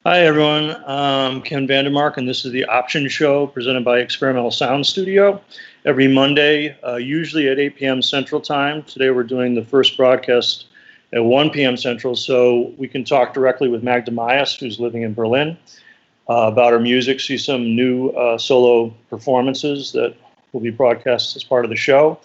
Hi, everyone. I'm Ken Vandermark, and this is the Option Show presented by Experimental Sound Studio every Monday, usually at 8 p.m. Central Time. Today we're doing the first broadcast at 1 p.m. Central, so we can talk directly with Magda Mayas, who's living in Berlin, about her music, see some new solo performances that will be broadcast as part of the show.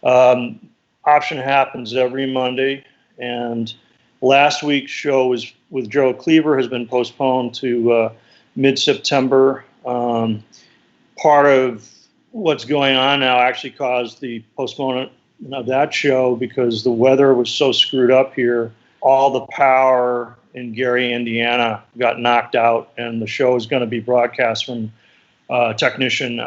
Option happens every Monday, and last week's show was with Joe Cleaver has been postponed to mid-September. Part of what's going on now actually caused the postponement of that show because the weather was so screwed up here. All the power in Gary, Indiana got knocked out, and the show is going to be broadcast from technician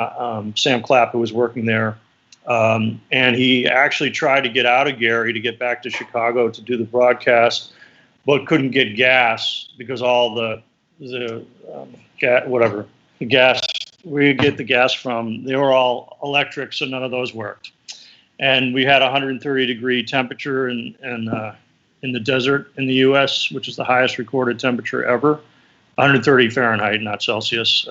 Sam Clapp, who was working there. And he actually tried to get out of Gary to get back to Chicago to do the broadcast, but couldn't get gas because all the gas, where you get the gas from, they were all electric, so none of those worked. And we had 130-degree temperature in the desert in the U.S., which is the highest recorded temperature ever. 130 Fahrenheit, not Celsius.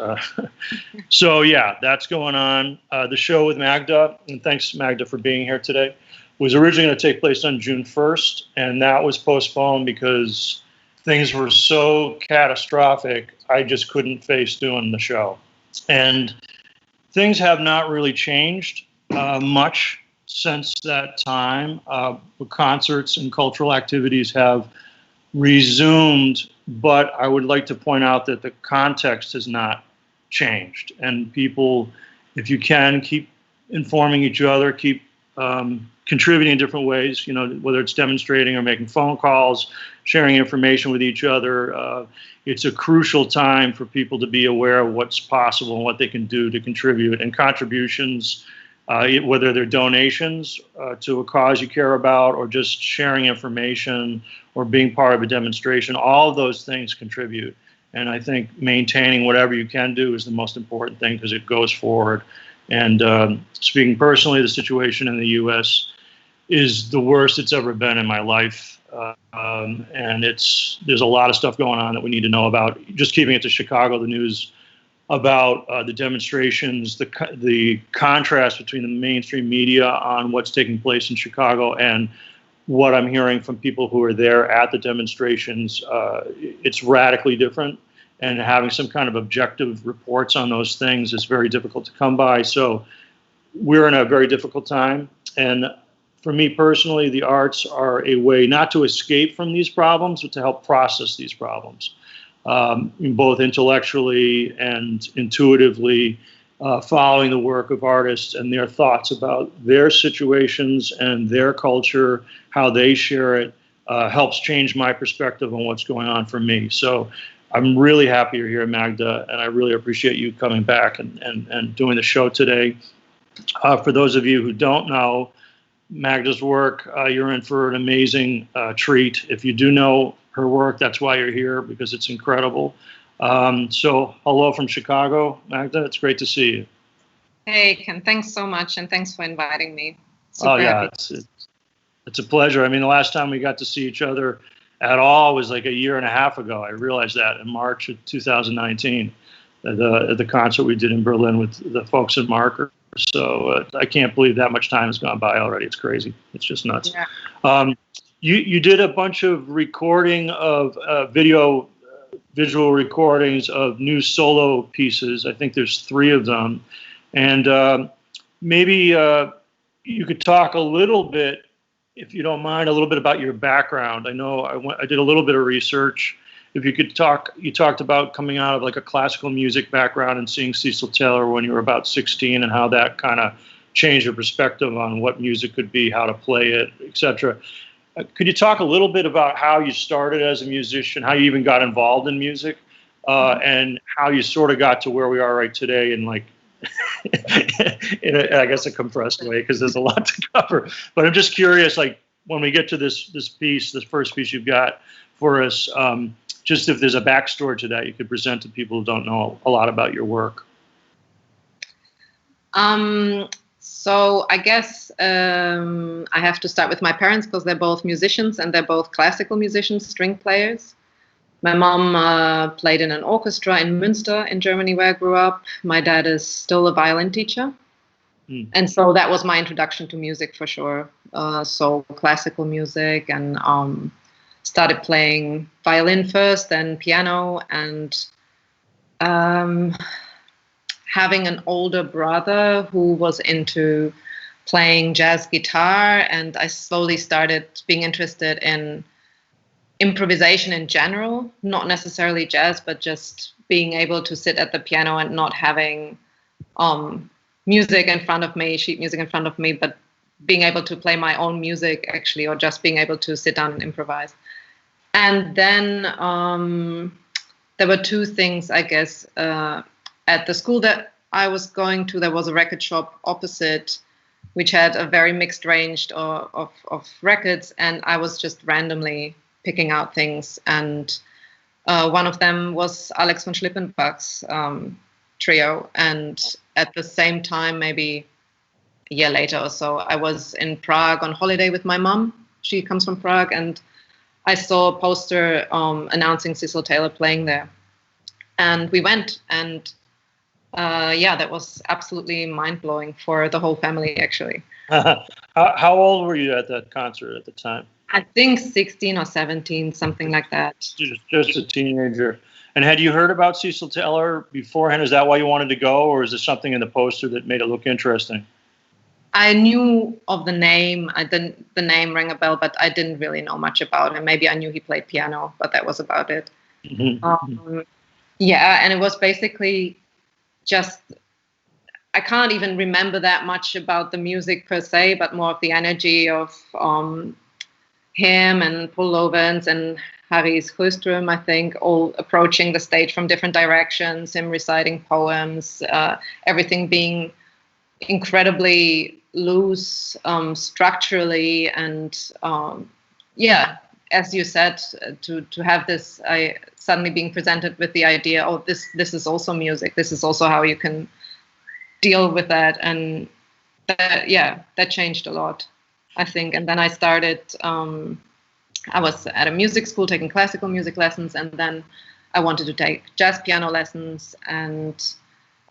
So yeah, that's going on. The show with Magda, and thanks Magda for being here today, was originally going to take place on June 1st, and that was postponed because things were so catastrophic, I just couldn't face doing the show. And things have not really changed much since that time. Concerts and cultural activities have resumed, but I would like to point out that the context has not changed. And people, if you can, keep informing each other, keep contributing in different ways, you know, whether it's demonstrating or making phone calls, sharing information with each other. It's a crucial time for people to be aware of what's possible and what they can do to contribute. And contributions, whether they're donations to a cause you care about or just sharing information or being part of a demonstration, all of those things contribute. And I think maintaining whatever you can do is the most important thing because it goes forward. And speaking personally, the situation in the U.S. is the worst it's ever been in my life. And there's a lot of stuff going on that we need to know about. Just keeping it to Chicago, the news about the demonstrations, the contrast between the mainstream media on what's taking place in Chicago and what I'm hearing from people who are there at the demonstrations, it's radically different. And having some kind of objective reports on those things is very difficult to come by. So we're in a very difficult time. And for me personally, the arts are a way not to escape from these problems, but to help process these problems, both intellectually and intuitively, following the work of artists and their thoughts about their situations and their culture, how they share it, helps change my perspective on what's going on for me. So I'm really happy you're here, Magda, and I really appreciate you coming back and doing the show today. For those of you who don't know Magda's work, you're in for an amazing treat. If you do know her work, that's why you're here, because it's incredible. So hello from Chicago, Magda. It's great to see you. Hey, Ken, thanks so much, and thanks for inviting me. Super happy. It's a pleasure. I mean, the last time we got to see each other at all was like a year and a half ago. I realized that in March of 2019 at the concert we did in Berlin with the folks at Marker. So I can't believe that much time has gone by already. It's crazy. It's just nuts. Yeah. You did a bunch of recording of visual recordings of new solo pieces. I think there's 3 of them. And maybe you could talk a little bit, if you don't mind, a little bit about your background. I know I did a little bit of research. If you could talk, you talked about coming out of like a classical music background and seeing Cecil Taylor when you were about 16 and how that kind of changed your perspective on what music could be, how to play it, etc. Could you talk a little bit about how you started as a musician, how you even got involved in music, and how you sort of got to where we are right today in like, I guess a compressed way, because there's a lot to cover. But I'm just curious, like when we get to this piece, this first piece you've got for us, just if there's a backstory to that you could present to people who don't know a lot about your work. So I guess I have to start with my parents because they're both musicians and they're both classical musicians, string players. My mom played in an orchestra in Münster in Germany, where I grew up. My dad is still a violin teacher. And so that was my introduction to music for sure. So classical music, and started playing violin first, then piano, and having an older brother who was into playing jazz guitar, and I slowly started being interested in improvisation in general, not necessarily jazz, but just being able to sit at the piano and not having music in front of me, sheet music in front of me, but being able to play my own music actually, or just being able to sit down and improvise. And then there were two things, I guess. At the school that I was going to, there was a record shop opposite, which had a very mixed range of records, and I was just randomly picking out things. And one of them was Alex von Schlippenbach's trio. And at the same time, maybe a year later or so, I was in Prague on holiday with my mom. She comes from Prague, and I saw a poster announcing Cecil Taylor playing there. And we went, and that was absolutely mind-blowing for the whole family, actually. How old were you at that concert at the time? I think 16 or 17, something like that. Just a teenager. And had you heard about Cecil Taylor beforehand? Is that why you wanted to go, or is there something in the poster that made it look interesting? I knew of the name. The name rang a bell, but I didn't really know much about him. Maybe I knew he played piano, but that was about it. And it was basically just, I can't even remember that much about the music per se, but more of the energy of him and Paul Lovens and Harry Sjöström, I think, all approaching the stage from different directions, him reciting poems, everything being incredibly loose structurally, and as you said, to have this, I suddenly being presented with the idea, oh, this is also music, this is also how you can deal with that, and that changed a lot, I think. And then I started, I was at a music school taking classical music lessons, and then I wanted to take jazz piano lessons, and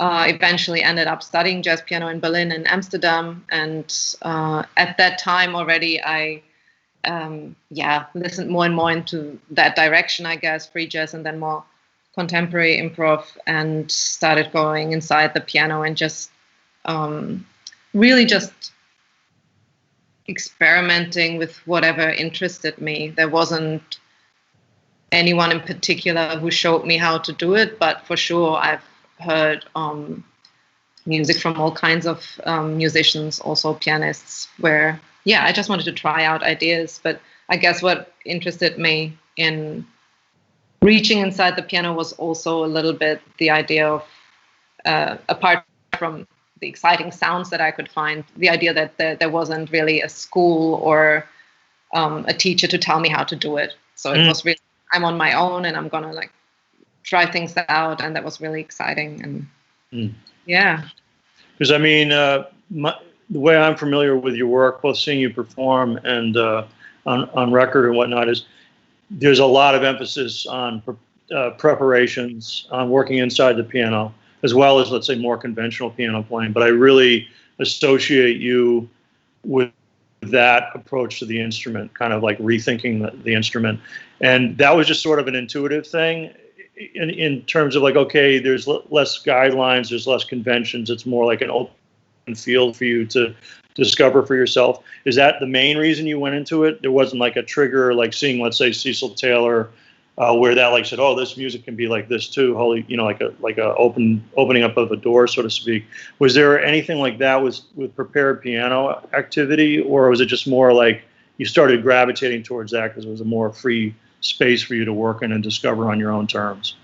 eventually ended up studying jazz piano in Berlin and Amsterdam. And at that time already, I listened more and more into that direction, I guess, free jazz and then more contemporary improv, and started going inside the piano and just really just experimenting with whatever interested me. There wasn't anyone in particular who showed me how to do it, but for sure I've heard music from all kinds of musicians, also pianists, where I just wanted to try out ideas. But I guess what interested me in reaching inside the piano was also a little bit the idea of, apart from the exciting sounds that I could find, the idea that there wasn't really a school or a teacher to tell me how to do it. So it was really, I'm on my own and I'm gonna like try things out, and that was really exciting. And because I mean, the way I'm familiar with your work, both seeing you perform and on record and whatnot, is there's a lot of emphasis on preparations, on working inside the piano, as well as, let's say, more conventional piano playing. But I really associate you with that approach to the instrument, kind of like rethinking the instrument. And that was just sort of an intuitive thing in terms of like, okay, there's less guidelines, there's less conventions. It's more like an open field for you to discover for yourself. Is that the main reason you went into it? There wasn't like a trigger, like seeing, let's say, Cecil Taylor, where that like said, oh, this music can be like this too, holy, like a opening up of a door, so to speak. Was there anything like that with prepared piano activity, or was it just more like you started gravitating towards that because it was a more free space for you to work in and discover on your own terms?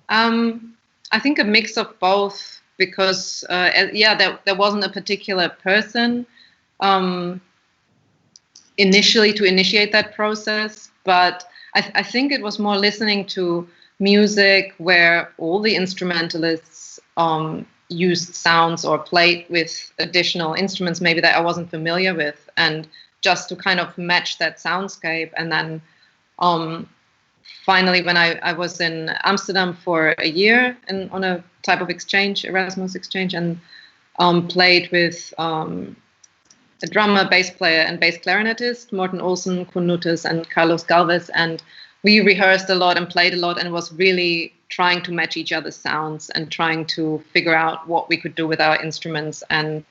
I think a mix of both, because there wasn't a particular person initially to initiate that process, but I think it was more listening to music where all the instrumentalists used sounds or played with additional instruments maybe that I wasn't familiar with, and just to kind of match that soundscape, and then finally, when I was in Amsterdam for a year and on a type of exchange, Erasmus exchange, and played with a drummer, bass player, and bass clarinetist, Morten Olsen, Kunutis, and Carlos Galvez. And we rehearsed a lot and played a lot, and was really trying to match each other's sounds and trying to figure out what we could do with our instruments. And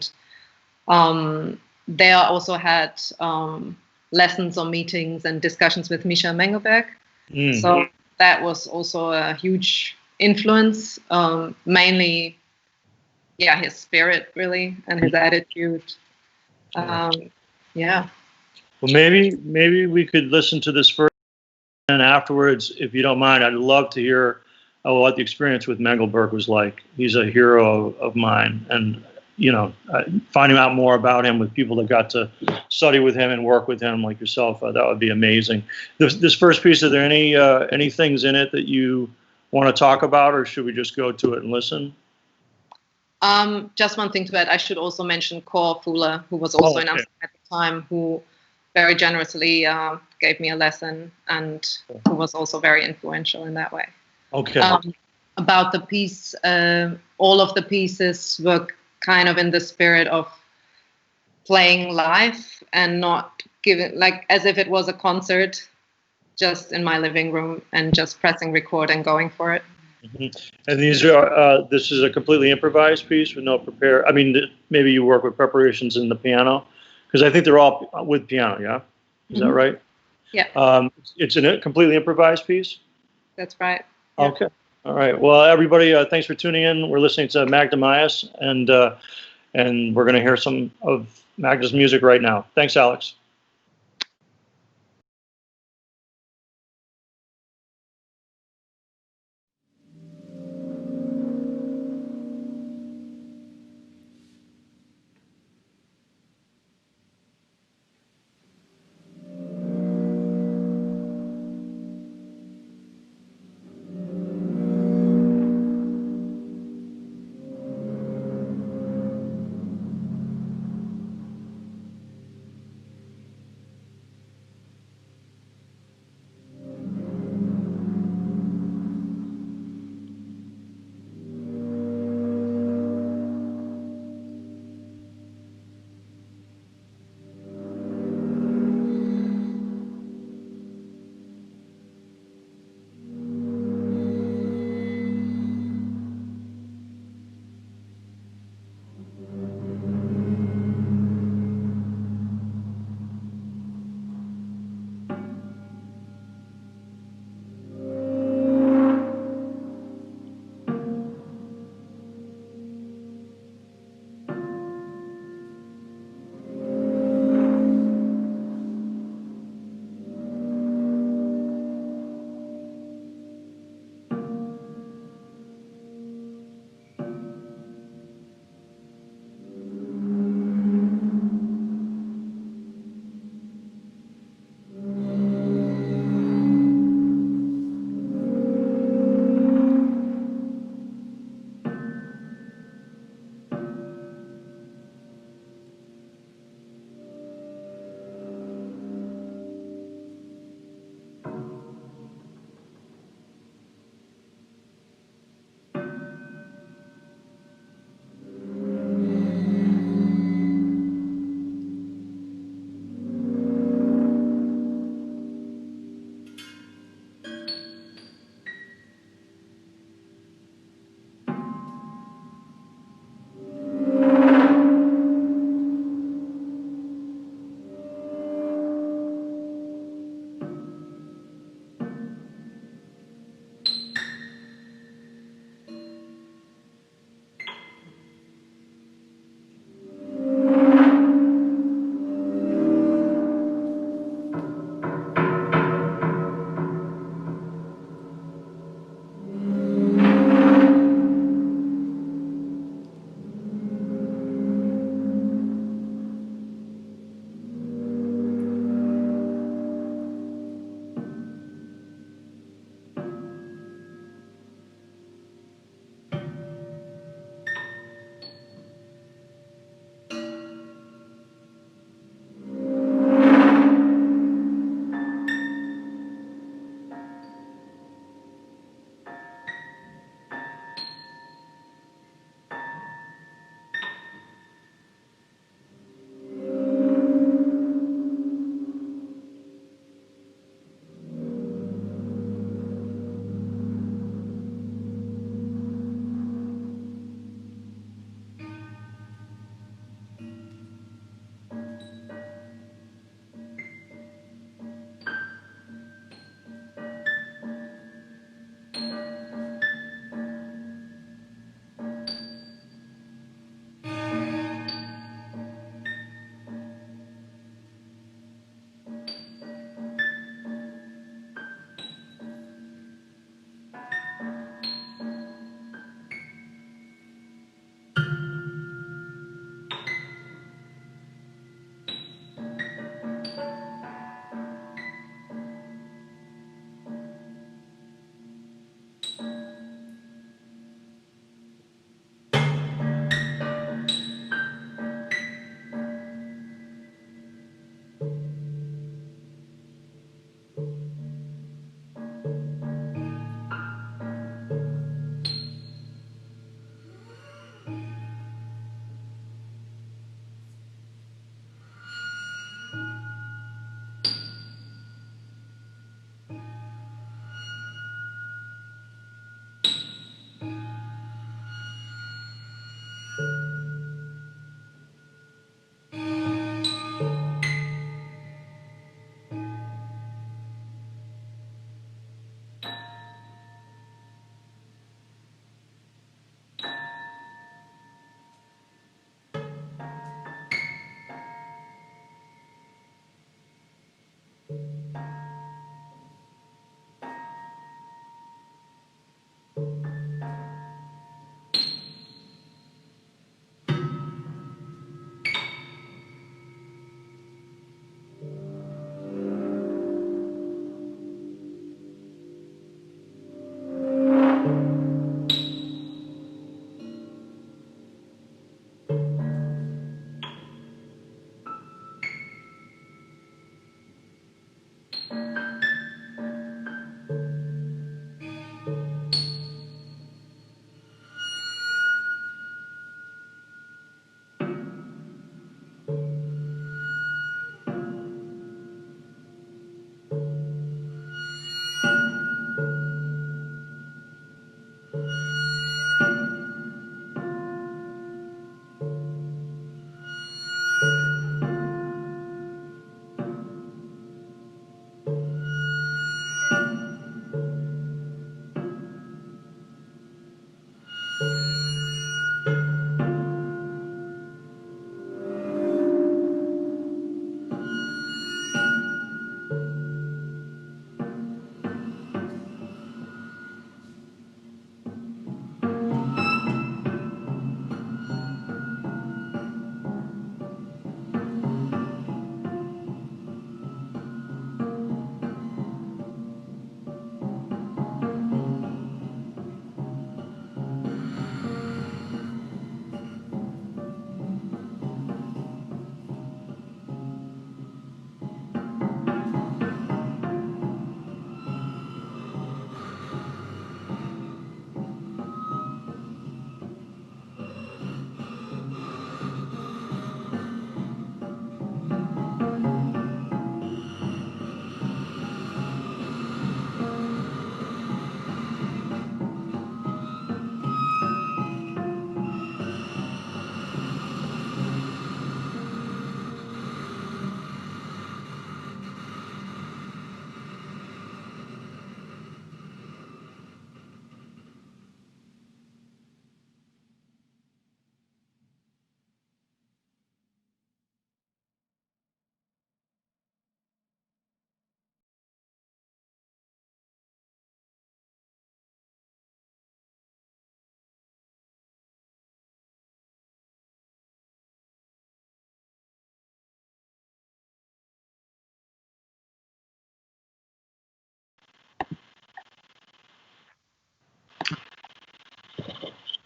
there also had lessons or meetings and discussions with Misha Mengelberg. So that was also a huge influence, mainly, his spirit, really, and his attitude. Yeah. Well, maybe we could listen to this first, and afterwards, if you don't mind, I'd love to hear what the experience with Mengelberg was like. He's a hero of mine, and finding out more about him with people that got to study with him and work with him like yourself, that would be amazing. This first piece, are there any things in it that you want to talk about, or should we just go to it and listen? Just one thing to add, I should also mention Cor Fuller, who was also in Amsterdam at the time, who very generously gave me a lesson, and who was also very influential in that way. Okay. About the piece, all of the pieces were kind of in the spirit of playing live and not giving, like, as if it was a concert, just in my living room and just pressing record and going for it. And these are this is a completely improvised piece with no prepare. I mean, maybe you work with preparations in the piano, because I think they're all with piano. Yeah, is that right? Yeah. It's a completely improvised piece. That's right. Yeah. Okay. All right. Well, everybody, thanks for tuning in. We're listening to Magda Mayas, and we're going to hear some of Magda's music right now. Thanks, Alex.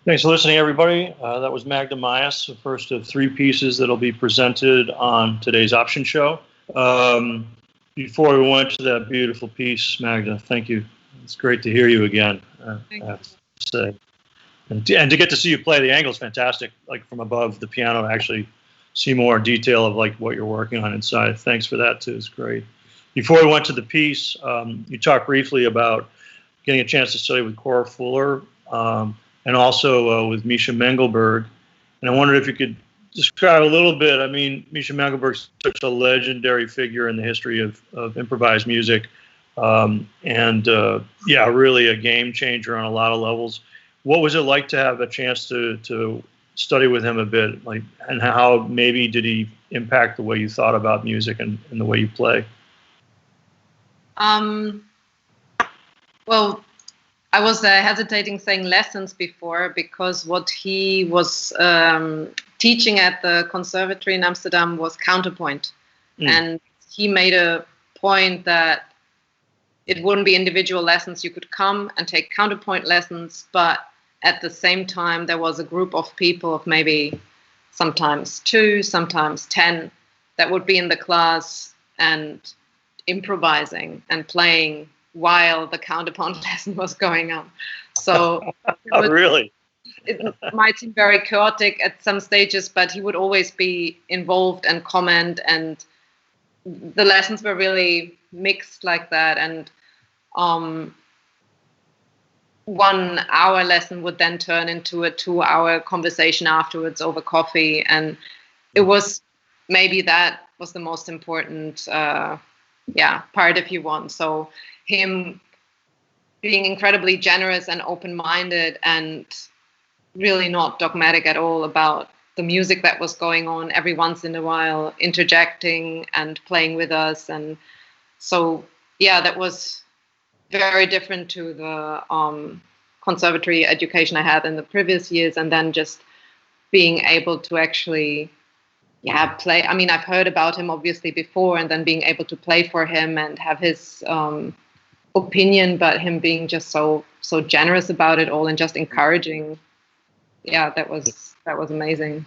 Thanks for listening, everybody. That was Magda Mayas, the first of 3 pieces that'll be presented on today's option show. Before we went to that beautiful piece, Magda, thank you. It's great to hear you again. I have to say. And to get to see you play, the angle's fantastic, like from above the piano, to actually see more detail of like what you're working on inside. Thanks for that too, it's great. Before we went to the piece, you talked briefly about getting a chance to study with Cora Fuller, and also with Misha Mengelberg. And I wondered if you could describe a little bit. I mean, Misha Mengelberg's such a legendary figure in the history of improvised music, yeah, really a game changer on a lot of levels. What was it like to have a chance to study with him a bit, like, and how maybe did he impact the way you thought about music and the way you play? Well, I was hesitating saying lessons before, because what he was teaching at the conservatory in Amsterdam was counterpoint. And he made a point that it wouldn't be individual lessons. You could come and take counterpoint lessons, but at the same time, there was a group of people of maybe sometimes 2, sometimes 10 that would be in the class and improvising and playing while the counterpoint lesson was going on. So really, it might seem very chaotic at some stages, but he would always be involved and comment, and the lessons were really mixed like that. And 1 hour lesson would then turn into a 2-hour conversation afterwards over coffee, and it was maybe that was the most important part, if you want. So him being incredibly generous and open-minded and really not dogmatic at all about the music that was going on, every once in a while interjecting and playing with us. And so, yeah, that was very different to the conservatory education I had in the previous years, and then just being able to actually play. I mean, I've heard about him obviously before, and then being able to play for him and have his opinion, but him being just so generous about it all and just encouraging. Yeah, that was amazing.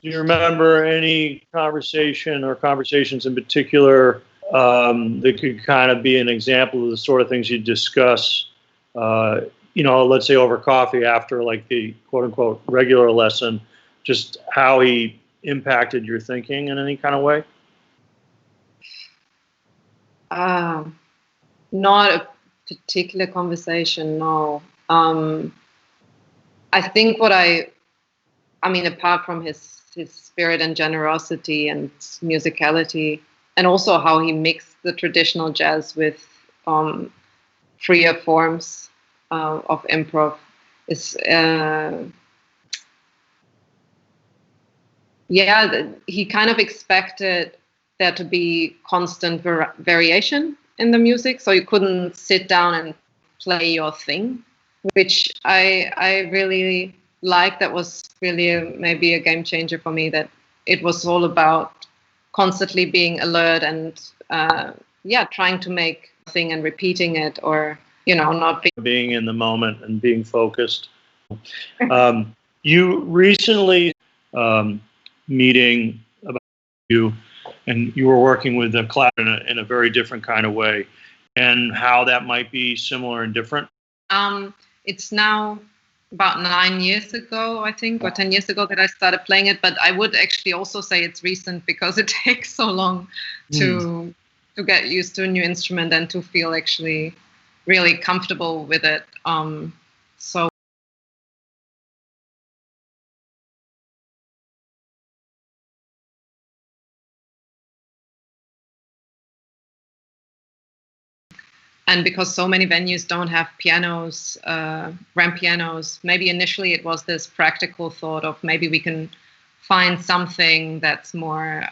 Do you remember any conversation or conversations in particular that could kind of be an example of the sort of things you discuss, let's say over coffee after like the quote unquote regular lesson, just how he impacted your thinking in any kind of way? Not a particular conversation, no. I think apart from his spirit and generosity and musicality, and also how he mixed the traditional jazz with freer forms of improv, is he kind of expected there to be constant variation in the music, so you couldn't sit down and play your thing, which I really liked. That was really maybe a game changer for me, that it was all about constantly being alert and trying to make a thing and repeating it, or not being in the moment and being focused. You recently meeting about you, and you were working with the class in a very different kind of way, and how that might be similar and different. It's now about 9 years ago, I think, or 10 years ago that I started playing it. But I would actually also say it's recent, because it takes so long to get used to a new instrument and to feel actually really comfortable with it. And because so many venues don't have pianos, grand pianos, maybe initially it was this practical thought of maybe we can find something that's more,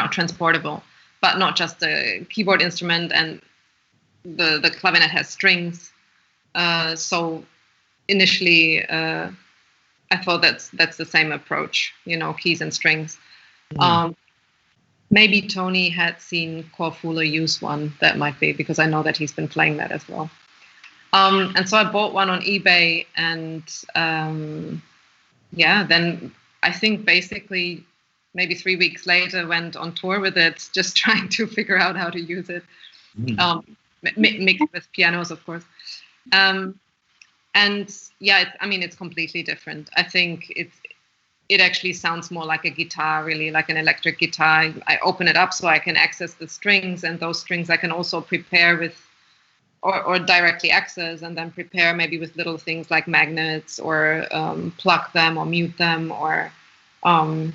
transportable, but not just a keyboard instrument, and the clavinet has strings. So initially, I thought that's the same approach, keys and strings. Maybe Tony had seen Cora Fuller use one. That might be, because I know that he's been playing that as well. And so I bought one on eBay, and then I think basically maybe 3 weeks later went on tour with it, just trying to figure out how to use it, mixed with pianos, of course. And yeah, it's completely different. I think it actually sounds more like a guitar, really, like an electric guitar. I open it up so I can access the strings, and those strings I can also prepare with, or directly access, and then prepare maybe with little things like magnets, or plug them or mute them, or all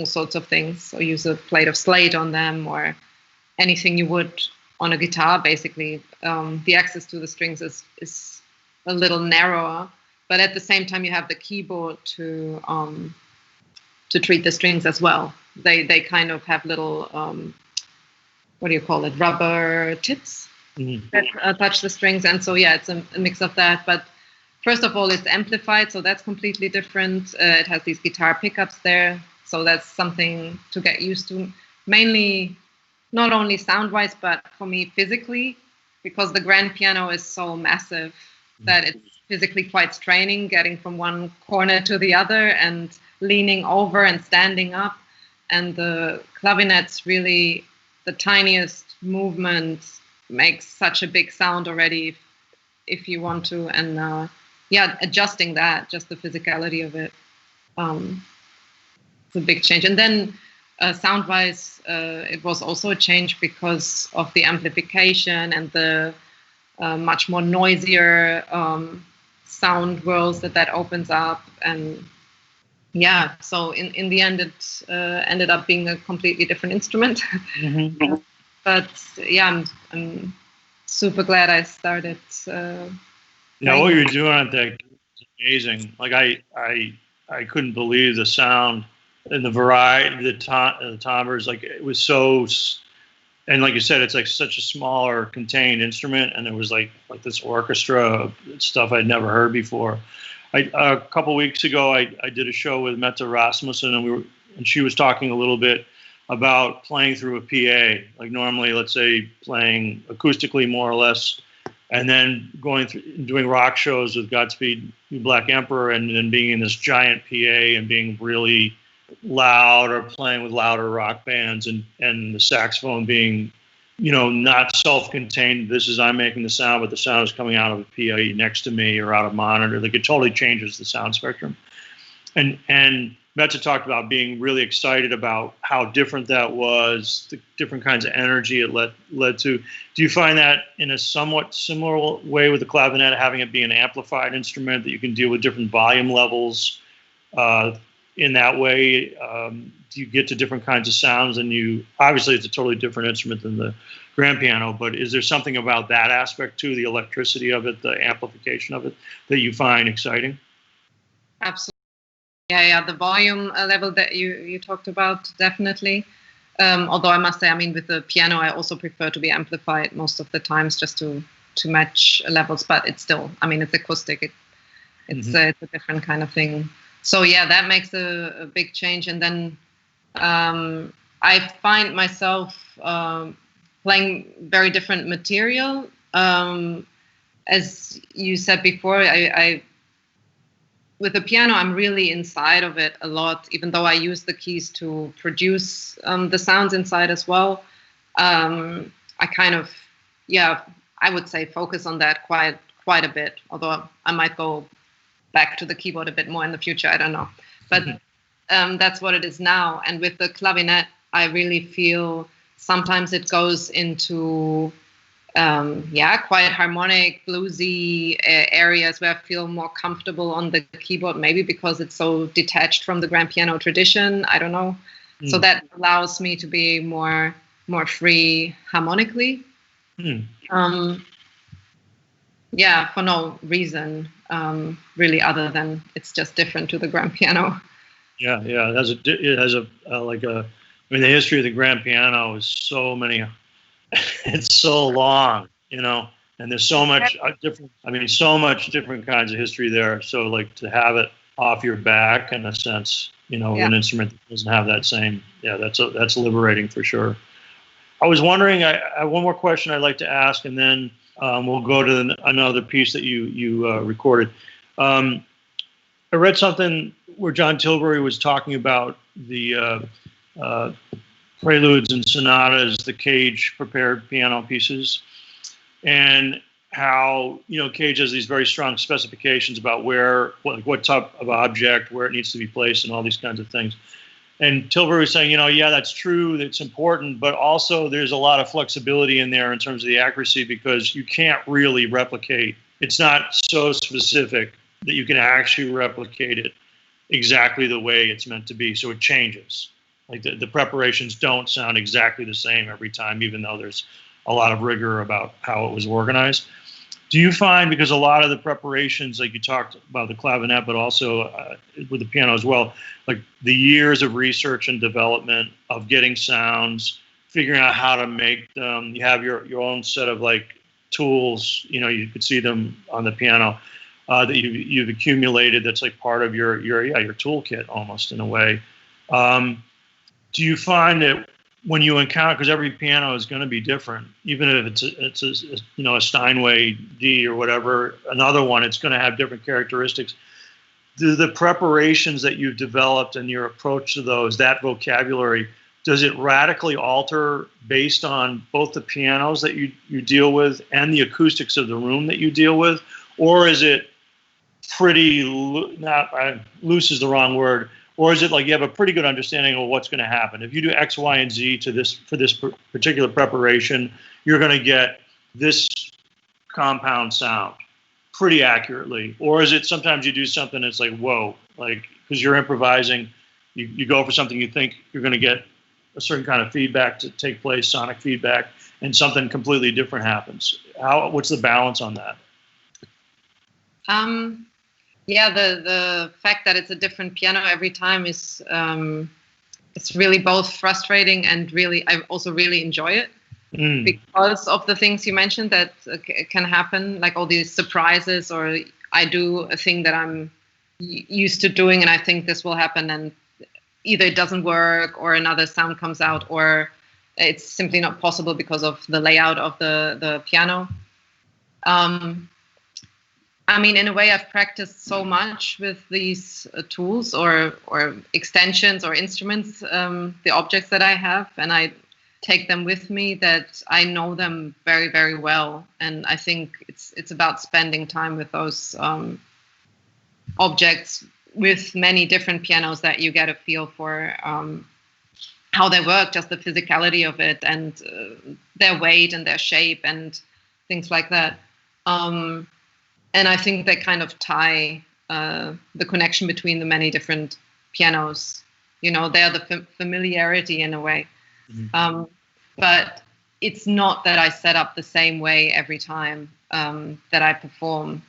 sorts of things. Or use a plate of slate on them, or anything you would on a guitar. Basically, the access to the strings is a little narrower, but at the same time you have the keyboard to treat the strings as well. They kind of have little what do you call it, rubber tips that touch the strings, and so it's a mix of that. But first of all, it's amplified, so that's completely different. It has these guitar pickups there, so that's something to get used to, mainly not only sound-wise, but for me physically, because the grand piano is so massive that it's physically quite straining, getting from one corner to the other and leaning over and standing up. And the clavinet's really, the tiniest movement makes such a big sound already if you want to. And adjusting that, just the physicality of it, it's a big change. And then sound-wise, it was also a change because of the amplification and the much more noisier sound worlds that opens up. And so in the end, it ended up being a completely different instrument. But I'm super glad I started. What you're doing at that is amazing. Like I couldn't believe the sound and the variety, the timbres. Like it was so, and like you said, it's like such a smaller contained instrument, and it was like this orchestra stuff I'd never heard before. A couple weeks ago, I did a show with Mette Rasmussen, and she was talking a little bit about playing through a PA, like normally, let's say, playing acoustically more or less, and then going through doing rock shows with Godspeed You Black Emperor, and then being in this giant PA and being really loud, or playing with louder rock bands, and the saxophone being, not self-contained. This is I'm making the sound, but the sound is coming out of a PA next to me or out of monitor. Like it totally changes the sound spectrum. And Mette talked about being really excited about how different that was, the different kinds of energy it led to. Do you find that in a somewhat similar way with the clavinet, having it be an amplified instrument, that you can deal with different volume levels in that way? Do you get to different kinds of sounds? And obviously it's a totally different instrument than the grand piano, but is there something about that aspect too, the electricity of it, the amplification of it, that you find exciting? Absolutely. Yeah, the volume level that you talked about, definitely. Although I must say, with the piano, I also prefer to be amplified most of the times, just to match levels. But it's still, it's acoustic. It's a different kind of thing. So that makes a big change. And then I find myself playing very different material. As you said before, I with the piano, I'm really inside of it a lot, even though I use the keys to produce the sounds inside as well. I kind of, I would say focus on that quite a bit, although I might go back to the keyboard a bit more in the future, I don't know. But that's what it is now. And with the clavinet, I really feel sometimes it goes into quite harmonic, bluesy areas where I feel more comfortable on the keyboard, maybe because it's so detached from the grand piano tradition. I don't know. So that allows me to be more free harmonically. For no reason really, other than it's just different to the grand piano. It has a the history of the grand piano is so many. It's so long, and there's so much different. So much different kinds of history there. So, like, to have it off your back, in a sense, an instrument that doesn't have that same. That's liberating for sure. I was wondering. I have one more question I'd like to ask, and then we'll go to another piece that you recorded. I read something where John Tilbury was talking about the preludes and sonatas, the Cage prepared piano pieces, and how Cage has these very strong specifications about what type of object, where it needs to be placed, and all these kinds of things. And Tilbury was saying, yeah, that's true, that's important, but also there's a lot of flexibility in there in terms of the accuracy, because you can't really replicate. It's not so specific that you can actually replicate it exactly the way it's meant to be. So it changes. Like the preparations don't sound exactly the same every time, even though there's a lot of rigor about how it was organized. Do you find, because a lot of the preparations, like you talked about the clavinet, but also with the piano as well, like the years of research and development of getting sounds, figuring out how to make them, you have your own set of like tools, you could see them on the piano that you've accumulated. That's like part of your toolkit almost in a way. Do you find that when you encounter, because every piano is going to be different, even if it's a Steinway D or whatever, another one, it's going to have different characteristics. Do the preparations that you've developed and your approach to those, that vocabulary, does it radically alter based on both the pianos that you deal with and the acoustics of the room that you deal with? Or is it pretty, loose is the wrong word, or is it like you have a pretty good understanding of what's going to happen? If you do X, Y, and Z for this particular preparation, you're going to get this compound sound pretty accurately. Or is it sometimes you do something that's like, whoa, like, because you're improvising, you go for something you think you're going to get a certain kind of feedback to take place, sonic feedback, and something completely different happens. What's the balance on that? Yeah, the fact that it's a different piano every time is it's really both frustrating and really, I also really enjoy it because of the things you mentioned that can happen, like all these surprises, or I do a thing that I'm used to doing and I think this will happen, and either it doesn't work or another sound comes out, or it's simply not possible because of the layout of the piano. I mean, in a way, I've practiced so much with these tools or extensions or instruments, the objects that I have, and I take them with me, that I know them very, very well. And I think it's about spending time with those objects with many different pianos, that you get a feel for how they work, just the physicality of it, and their weight and their shape and things like that. And I think they kind of tie the connection between the many different pianos. They're the familiarity in a way. Mm-hmm. But it's not that I set up the same way every time that I perform.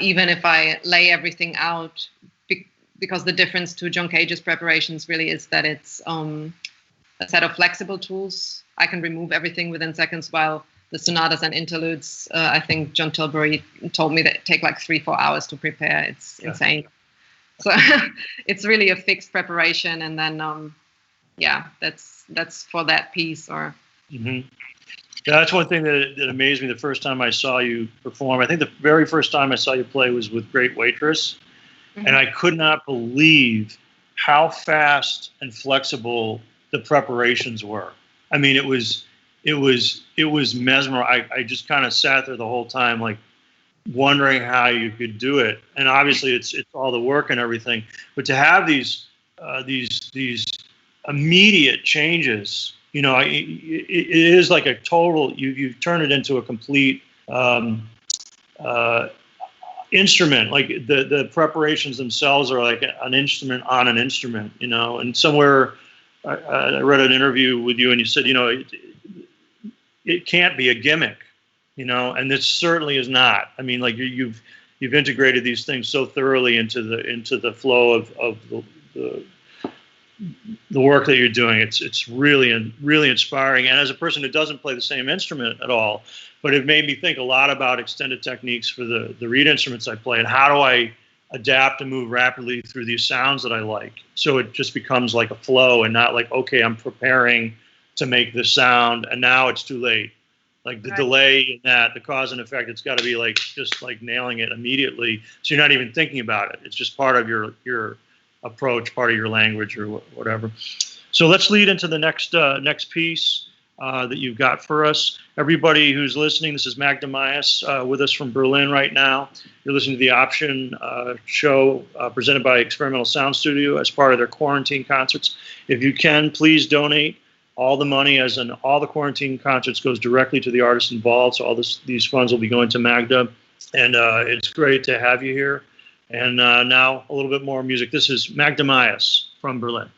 Even if I lay everything out, because the difference to John Cage's preparations really is that it's a set of flexible tools. I can remove everything within seconds, while the sonatas and interludes, I think John Tilbury told me that it take like 3-4 hours to prepare. It's insane. So it's really a fixed preparation, and then that's for that piece. Or yeah, that's one thing that amazed me the first time I saw you perform. I think the very first time I saw you play was with Great Waitress, and I could not believe how fast and flexible the preparations were. I mean, it was mesmerizing. I just kind of sat there the whole time, like wondering how you could do it. And obviously, it's all the work and everything. But to have these immediate changes, it is like a total. You've turned it into a complete instrument. Like the preparations themselves are like an instrument on an instrument. And somewhere I read an interview with you, and you said, it can't be a gimmick, and this certainly is not. I mean, like you've integrated these things so thoroughly into the flow of the work that you're doing. It's really really inspiring. And as a person who doesn't play the same instrument at all, but it made me think a lot about extended techniques for the reed instruments I play, and how do I adapt and move rapidly through these sounds that I like, so it just becomes like a flow and not like, okay, I'm preparing to make this sound and now it's too late. Like the Right. delay in that, the cause and effect, it's got to be like just like nailing it immediately. So you're not even thinking about it. It's just part of your approach, part of your language or whatever. So let's lead into the next piece that you've got for us. Everybody who's listening, this is Magda Mayas with us from Berlin right now. You're listening to the Option show presented by Experimental Sound Studio as part of their quarantine concerts. If you can, please donate. All the money, as in all the quarantine concerts, goes directly to the artists involved. So all these funds will be going to Magda. And it's great to have you here. And now a little bit more music. This is Magda Mayas from Berlin.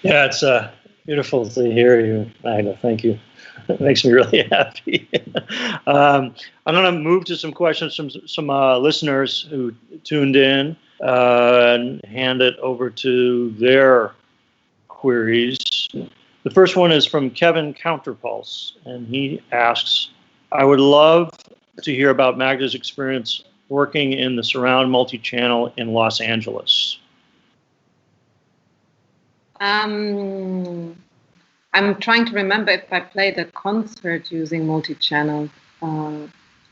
Yeah, it's beautiful to hear you, Magda. Thank you. It makes me really happy. I'm going to move to some questions from some listeners who tuned in and hand it over to their queries. The first one is from Kevin Counterpulse, and he asks, I would love to hear about Magda's experience working in the surround multi-channel in Los Angeles. I'm trying to remember if I played a concert using multi-channel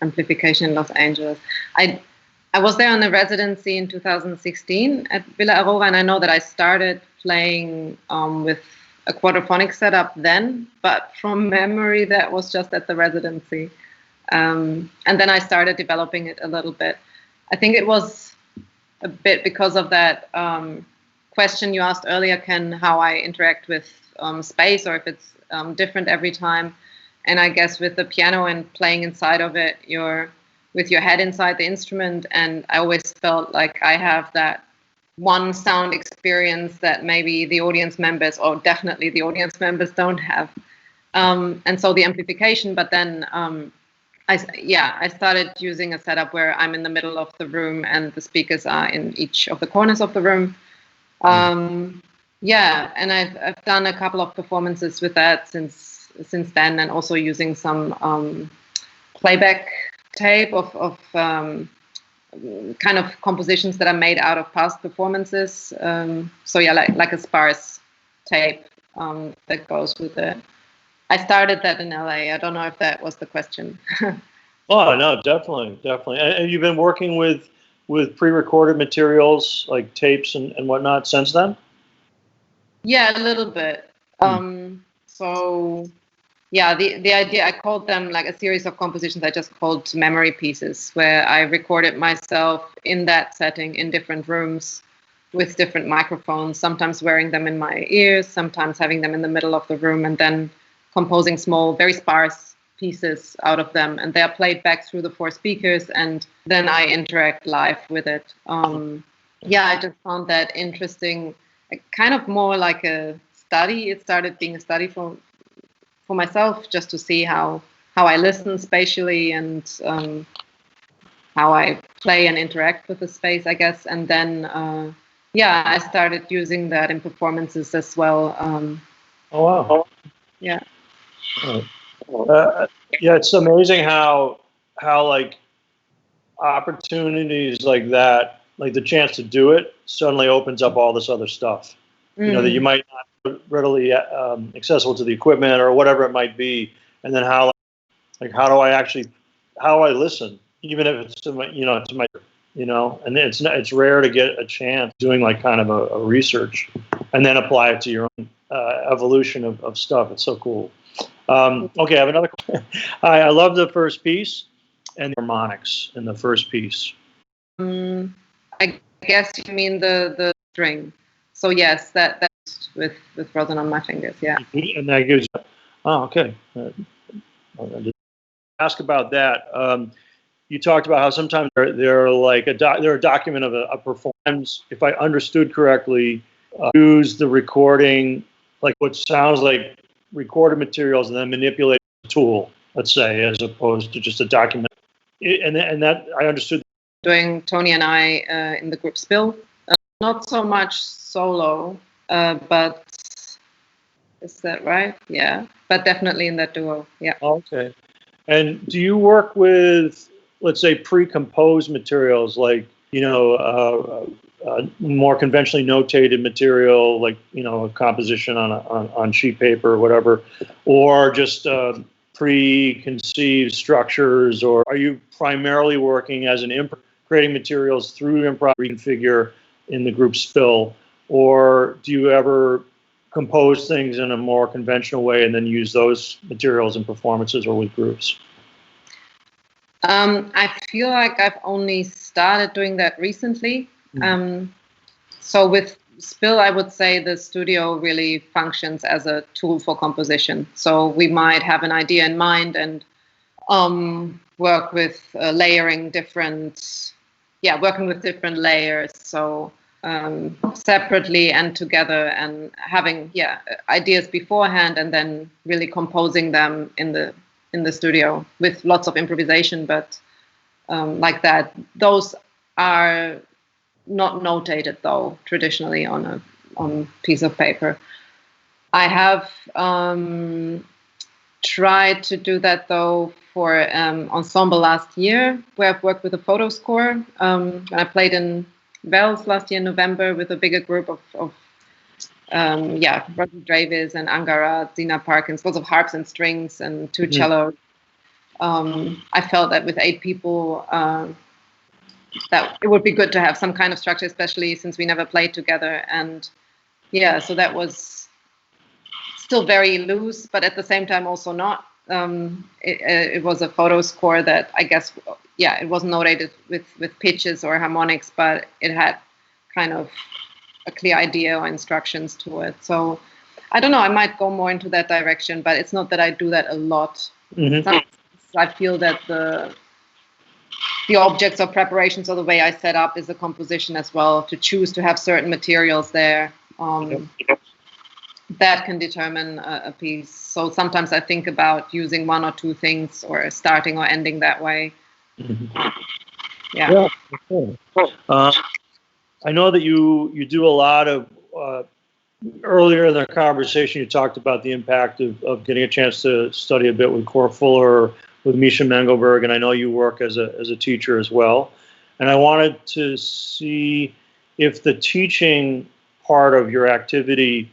amplification in Los Angeles. I was there on a residency in 2016 at Villa Aurora, and I know that I started playing with a quadraphonic setup then, but from memory that was just at the residency. And then I started developing it a little bit. I think it was a bit because of that question you asked earlier, Ken, how I interact with space, or if it's different every time. And I guess with the piano and playing inside of it, you're with your head inside the instrument. And I always felt like I have that one sound experience that maybe the audience members, or definitely the audience members, don't have. And so the amplification, but then I started using a setup where I'm in the middle of the room and the speakers are in each of the corners of the room. Yeah, and I've done a couple of performances with that since then, and also using some playback tape of kind of compositions that are made out of past performances. So yeah, like a sparse tape that goes with it. I started that in LA. I don't know if that was the question. Oh no, definitely. And you've been working with pre-recorded materials like tapes and whatnot since then? Yeah, a little bit. So yeah, the idea, I called them like a series of compositions I just called memory pieces, where I recorded myself in that setting in different rooms with different microphones, sometimes wearing them in my ears, sometimes having them in the middle of the room, and then composing small, very sparse pieces out of them. And they are played back through the 4 speakers, and then I interact live with it. Yeah, I just found that interesting, kind of more like a study. It started being a study for myself, just to see how I listen spatially and how I play and interact with the space, I guess. And then, yeah, I started using that in performances as well. Oh, wow. Yeah. Yeah, it's amazing how like opportunities like that, like the chance to do it, suddenly opens up all this other stuff. You know, that you might not readily accessible to the equipment or whatever it might be, and then how do I listen, even if it's to my, and it's rare to get a chance doing like kind of a research and then apply it to your own evolution of stuff. It's so cool. Okay, I have another question. I love the first piece and the harmonics in the first piece. I guess you mean the string. So yes, that's with frozen on my fingers. Yeah. And that gives. Oh, okay. Ask about that. You talked about how sometimes they're like they're a document of a performance. If I understood correctly, use the recording, like what sounds like recorded materials, and then manipulate the tool, let's say, as opposed to just a document. And that I understood. Doing Tony and I in the group Spill, not so much solo, but is that right? Yeah, but definitely in that duo. Yeah. Okay. And do you work with, let's say, pre-composed materials, like more conventionally notated material, like a composition on sheet paper or whatever, or just preconceived structures, or are you primarily working as an creating materials through improv reconfigure in the group Spill, or do you ever compose things in a more conventional way and then use those materials in performances or with groups? I feel like I've only started doing that recently. So with Spill, I would say the studio really functions as a tool for composition. So we might have an idea in mind and work with layering working with different layers. So separately and together, and having ideas beforehand and then really composing them in the studio with lots of improvisation, but like that. Those are not notated though traditionally on a piece of paper. I have tried to do that though for ensemble last year, where I've worked with a photo score. When I played in Wales last year in November with a bigger group of Roger Davis and Angara, Zina Parkins, lots of harps and strings and two cellos. I felt that with 8 people, that it would be good to have some kind of structure, especially since we never played together. And so that was still very loose, but at the same time also not. It was a photo score that I guess, it wasn't notated with pitches or harmonics, but it had kind of a clear idea or instructions to it. So I don't know, I might go more into that direction, but it's not that I do that a lot. Sometimes I feel that the objects or preparations or the way I set up is a composition as well, to choose to have certain materials there. That can determine a piece. So sometimes I think about using 1 or 2 things or starting or ending that way. Yeah. Cool. I know that you do a lot of, earlier in the conversation, you talked about the impact of getting a chance to study a bit with Cor Fuller, with Misha Mengelberg, and I know you work as a teacher as well. And I wanted to see if the teaching part of your activity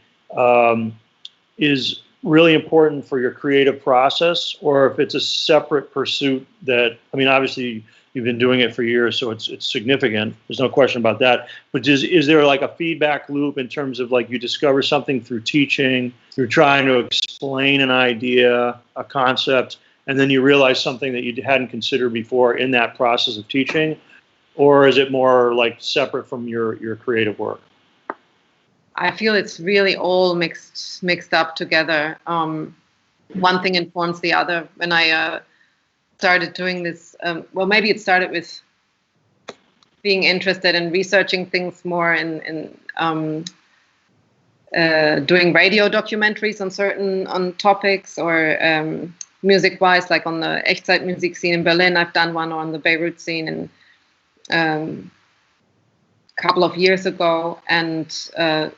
is really important for your creative process, or if it's a separate pursuit that, I mean, obviously you've been doing it for years, so it's significant. There's no question about that. But is there like a feedback loop in terms of like you discover something through teaching, you're trying to explain an idea, a concept, and then you realize something that you hadn't considered before in that process of teaching? Or is it more like separate from your creative work? I feel it's really all mixed up together. One thing informs the other. When I started doing this, maybe it started with being interested in researching things more in doing radio documentaries on topics, or music-wise, like on the Echtzeitmusik scene in Berlin. I've done one on the Beirut scene and couple of years ago, and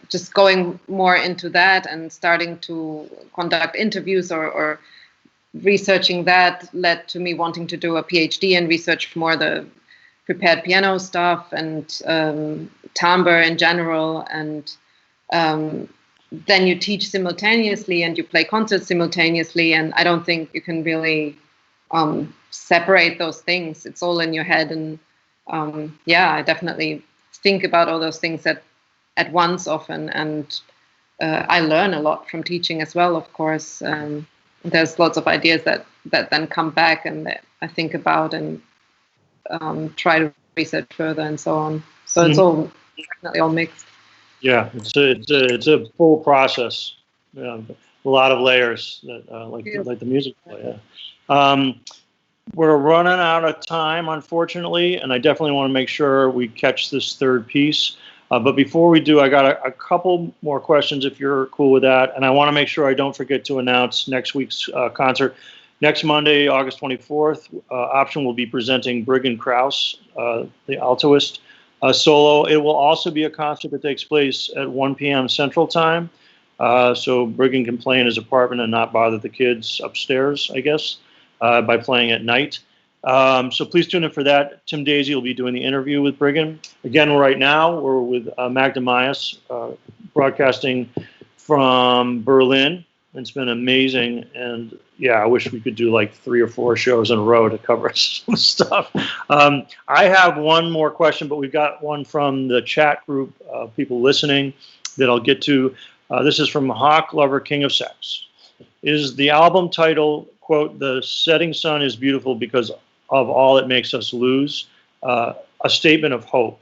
just going more into that and starting to conduct interviews or researching that led to me wanting to do a PhD and research more the prepared piano stuff and timbre in general. And then you teach simultaneously and you play concerts simultaneously, and I don't think you can really separate those things. It's all in your head. And I definitely think about all those things at once often, and I learn a lot from teaching as well, of course. There's lots of ideas that then come back and that I think about and try to research further and so on. So it's all definitely all mixed. Yeah, it's a full process. A lot of layers that like the music play. We're running out of time, unfortunately, and I definitely want to make sure we catch this third piece. But before we do, I got a couple more questions, if you're cool with that. And I want to make sure I don't forget to announce next week's concert. Next Monday, August 24th, Option will be presenting Briggen Krause, the altoist, solo. It will also be a concert that takes place at 1 p.m. Central Time. So Briggen can play in his apartment and not bother the kids upstairs, I guess. By playing at night. So please tune in for that. Tim Daisy will be doing the interview with Briggen. Again, right now, we're with Magda Mayas, broadcasting from Berlin. It's been amazing. And I wish we could do like 3 or 4 shows in a row to cover some stuff. I have one more question, but we've got one from the chat group, people listening, that I'll get to. This is from Hawk Lover, King of Sex. Is the album title, quote, "The Setting Sun is Beautiful because of all it makes us lose," a statement of hope?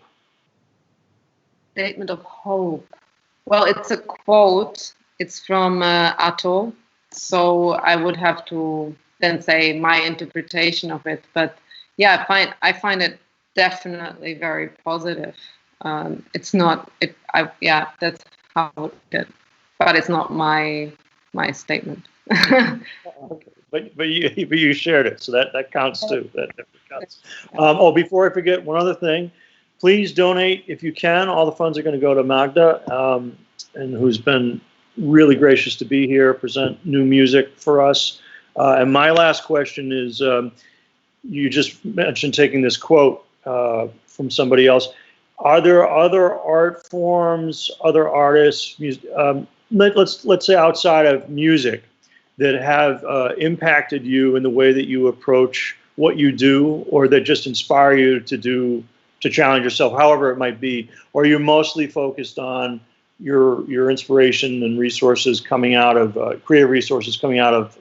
Statement of hope. Well, it's a quote. It's from Atto. So I would have to then say my interpretation of it. But I find it definitely very positive. It's not. Yeah, that's how I would put it. But it's not my statement. Okay. But you shared it, so that counts too. That counts. Oh, before I forget, one other thing. Please donate if you can. All the funds are going to go to Magda, and who's been really gracious to be here, present new music for us. And my last question is, you just mentioned taking this quote from somebody else. Are there other art forms, other artists, let's say outside of music, that have impacted you in the way that you approach what you do, or that just inspire you to challenge yourself, however it might be? Or you're mostly focused on your inspiration and resources coming out of creative resources coming out of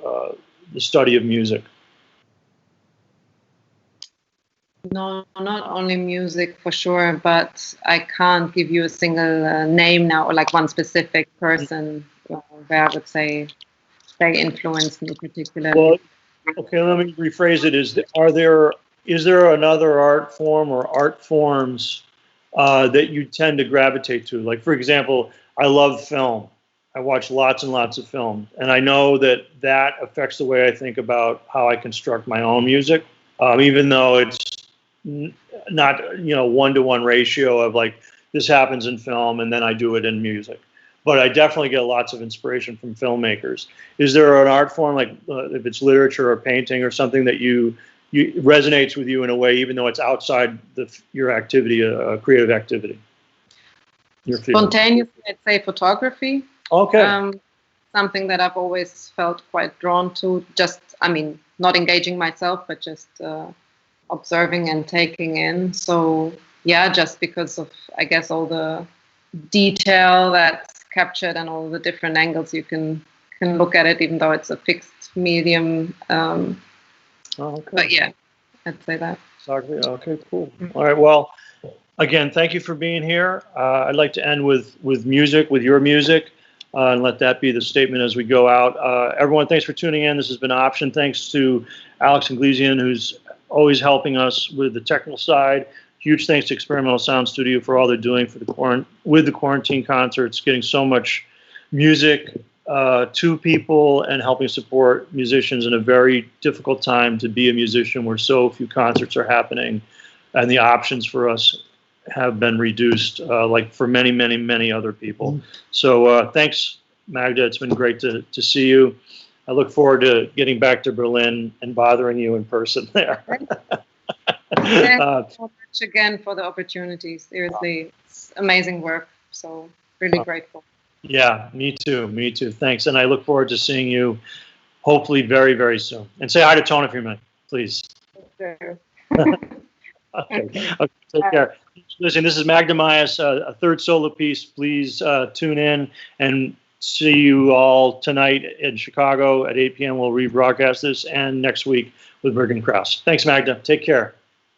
the study of music? No, not only music for sure, but I can't give you a single name now, or like one specific person where I would say they influenced me particularly. Well, okay, let me rephrase it. Is there another art form or art forms that you tend to gravitate to? Like, for example, I love film. I watch lots and lots of film, and I know that affects the way I think about how I construct my own music, even though it's not, 1-to-1 ratio of like this happens in film and then I do it in music. But I definitely get lots of inspiration from filmmakers. Is there an art form, like if it's literature or painting or something, that you resonates with you in a way, even though it's outside your activity, creative activity? Your field? Spontaneously, I'd say photography. Okay. Something that I've always felt quite drawn to. Just, not engaging myself, but just observing and taking in. So yeah, just because of, I guess, all the detail that's captured and all the different angles you can look at it, even though it's a fixed medium. Okay. But yeah, I'd say that. Okay, cool. All right. Well, again, thank you for being here. I'd like to end with music, with your music, and let that be the statement as we go out. Everyone, thanks for tuning in. This has been Option. Thanks to Alex Inglesian, who's always helping us with the technical side. Huge thanks to Experimental Sound Studio for all they're doing for with the quarantine concerts, getting so much music to people and helping support musicians in a very difficult time to be a musician where so few concerts are happening and the options for us have been reduced, like for many, many, many other people. So thanks, Magda. It's been great to see you. I look forward to getting back to Berlin and bothering you in person there. Thanks so much again for the opportunity. Seriously, it's amazing work. So really grateful. Yeah, me too. Me too. Thanks. And I look forward to seeing you hopefully very, very soon. And say hi to Tone if you're in, please. Sure. Okay. Take care. Listen, this is Magda Mayas, a third solo piece. Please tune in and see you all tonight in Chicago at 8 p.m. We'll rebroadcast this, and next week with Bergen Krause. Thanks, Magda. Take care.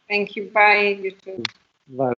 Thank you. Bye. You too. Bye.